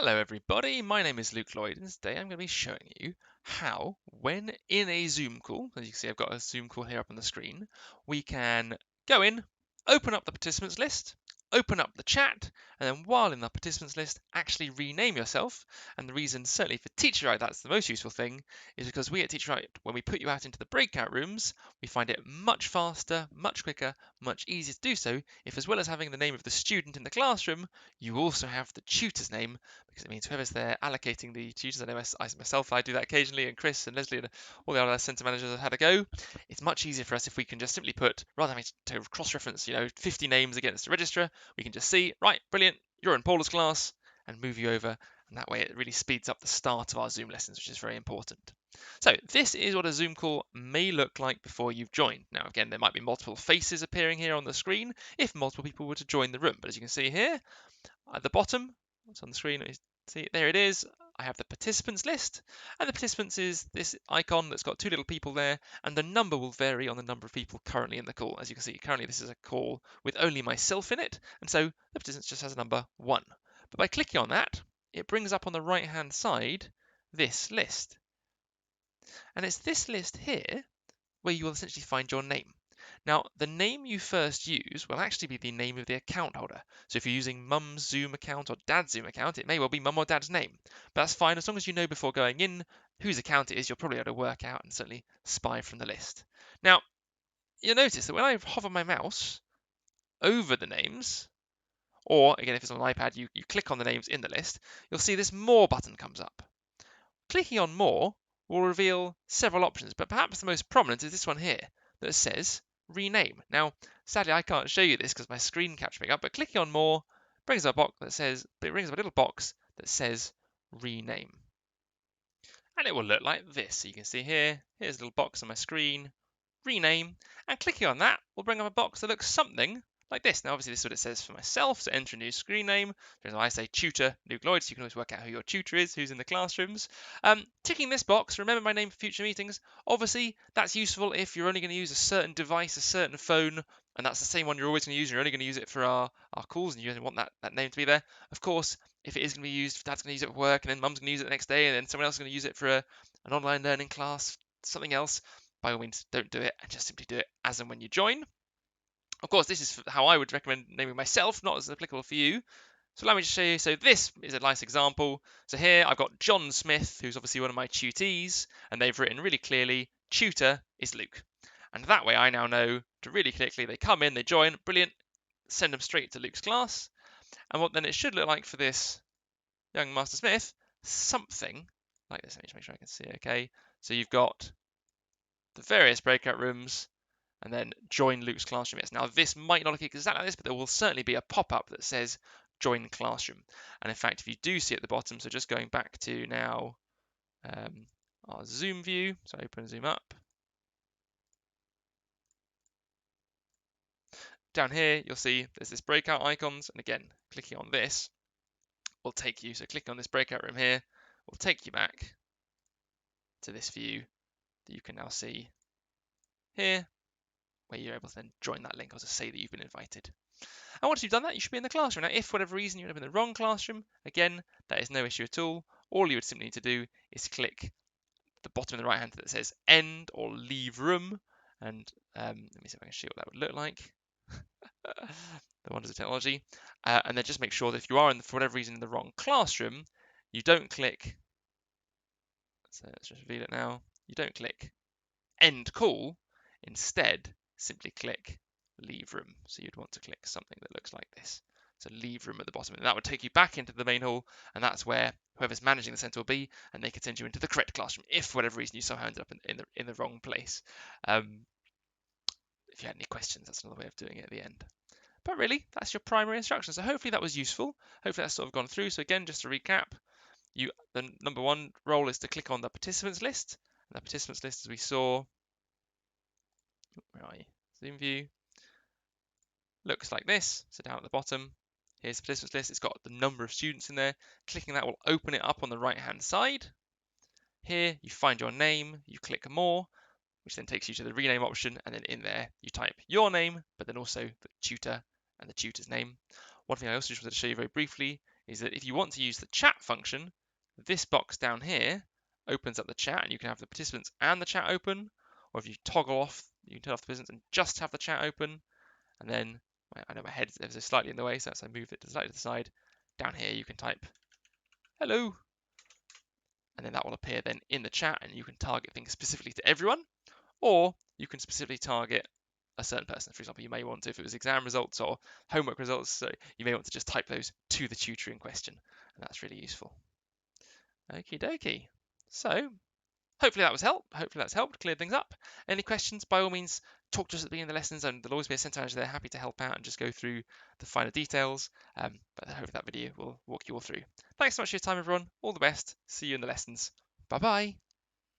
Hello everybody, my name is Luke Lloyd and today I'm going to be showing you how, when in a Zoom call, as you can see I've got a Zoom call here up on the screen, we can go in, open up the participants list, open up the chat, and then while in the participants list, actually rename yourself. And the reason, certainly for TeacherRite, that's the most useful thing, is because we at TeacherRite, when we put you out into the breakout rooms, we find it much faster, much quicker, much easier to do so if, as well as having the name of the student in the classroom, you also have the tutor's name, because it means whoever's there allocating the tutors. I know myself, I do that occasionally, and Chris and Leslie and all the other centre managers have had a go. It's much easier for us if we can just simply put, rather than having to cross-reference, 50 names against the registrar, we can just see, right, brilliant, you're in Paula's class, and move you over. And that way it really speeds up the start of our Zoom lessons, which is very important. So this is what a Zoom call may look like before you've joined. Now, again, there might be multiple faces appearing here on the screen if multiple people were to join the room. But as you can see here, at the bottom, what's on the screen, see, there it is. I have the participants list, and the participants is this icon that's got two little people there, and the number will vary on the number of people currently in the call. As you can see, currently this is a call with only myself in it, and so the participants just has a number 1. But by clicking on that, it brings up on the right-hand side this list. And it's this list here where you will essentially find your name. Now, the name you first use will actually be the name of the account holder. So if you're using mum's Zoom account or dad's Zoom account, it may well be mum or dad's name. But that's fine, as long as you know before going in whose account it is, you'll probably be able to work out and certainly spy from the list. Now, you'll notice that when I hover my mouse over the names, or again, if it's on an iPad, you click on the names in the list, you'll see this More button comes up. Clicking on More will reveal several options, but perhaps the most prominent is this one here that says Rename. Now, sadly, I can't show you this because my screen capturing up, but clicking on More brings up a little box that says Rename. And it will look like this. So you can see here's a little box on my screen, Rename, and clicking on that will bring up a box that looks something like this. Now, obviously, this is what it says for myself. So enter a new screen name. So I say tutor Luke Lloyd, so you can always work out who your tutor is, who's in the classrooms. Ticking this box, remember my name for future meetings. Obviously, that's useful if you're only going to use a certain device, a certain phone, and that's the same one you're always going to use. And you're only going to use it for our calls, and you want that name to be there. Of course, if it is going to be used, dad's going to use it at work, and then mum's going to use it the next day, and then someone else is going to use it for an online learning class, something else, by all means, don't do it, and just simply do it as and when you join. Of course, this is how I would recommend naming myself, not as applicable for you. So allow me to show you. So this is a nice example. So here I've got John Smith, who's obviously one of my tutees, and they've written really clearly, tutor is Luke. And that way I now know to really quickly, they come in, they join, brilliant, send them straight to Luke's class. And what then it should look like for this young Master Smith, something like this. Let me just make sure I can see, okay. So you've got the various breakout rooms, and then join Luke's classroom. Yes, now this might not look exactly like this, but there will certainly be a pop-up that says join classroom. And in fact, if you do see at the bottom, so just going back to now our Zoom view, so open Zoom up. Down here, you'll see there's this breakout icons, and again, clicking on this will take you, so clicking on this breakout room here will take you back to this view that you can now see here, where you're able to then join that link or to say that you've been invited. And once you've done that, you should be in the classroom. Now, if for whatever reason you end up in the wrong classroom, again, that is no issue at all. All you would simply need to do is click the bottom of the right hand that says end or leave room. And let me see if I can show you what that would look like. The wonders of technology. And then just make sure that if you are, for whatever reason, in the wrong classroom, you don't click. So let's just reveal it now. You don't click end call. Instead, simply click leave room. So you'd want to click something that looks like this. So leave room at the bottom, and that would take you back into the main hall, and that's where whoever's managing the centre will be, and they can send you into the correct classroom if for whatever reason you somehow ended up in the wrong place. If you had any questions, that's another way of doing it at the end. But really, that's your primary instruction. So hopefully that was useful. Hopefully that's sort of gone through. So again, just to recap, the number one role is to click on the participants list. And the participants list, as we saw, where are you? Zoom view. Looks like this. So down at the bottom, here's the participants list. It's got the number of students in there. Clicking that will open it up on the right-hand side. Here, you find your name, you click more, which then takes you to the rename option, and then in there, you type your name, but then also the tutor and the tutor's name. One thing I also just wanted to show you very briefly is that if you want to use the chat function, this box down here opens up the chat and you can have the participants and the chat open. Or if you toggle off, you can turn off the participants and just have the chat open. And then, I know my head is slightly in the way, so as I move it slightly to the side, down here you can type hello, and then that will appear then in the chat, and you can target things specifically to everyone, or you can specifically target a certain person. For example, you may want to, if it was exam results or homework results, so you may want to just type those to the tutor in question, and that's really useful. Okie dokie. So hopefully that was help. Hopefully that's helped, cleared things up. Any questions, by all means, talk to us at the beginning of the lessons, and there'll always be a centre manager there happy to help out and just go through the finer details. But hopefully that video will walk you all through. Thanks so much for your time, everyone. All the best. See you in the lessons. Bye bye.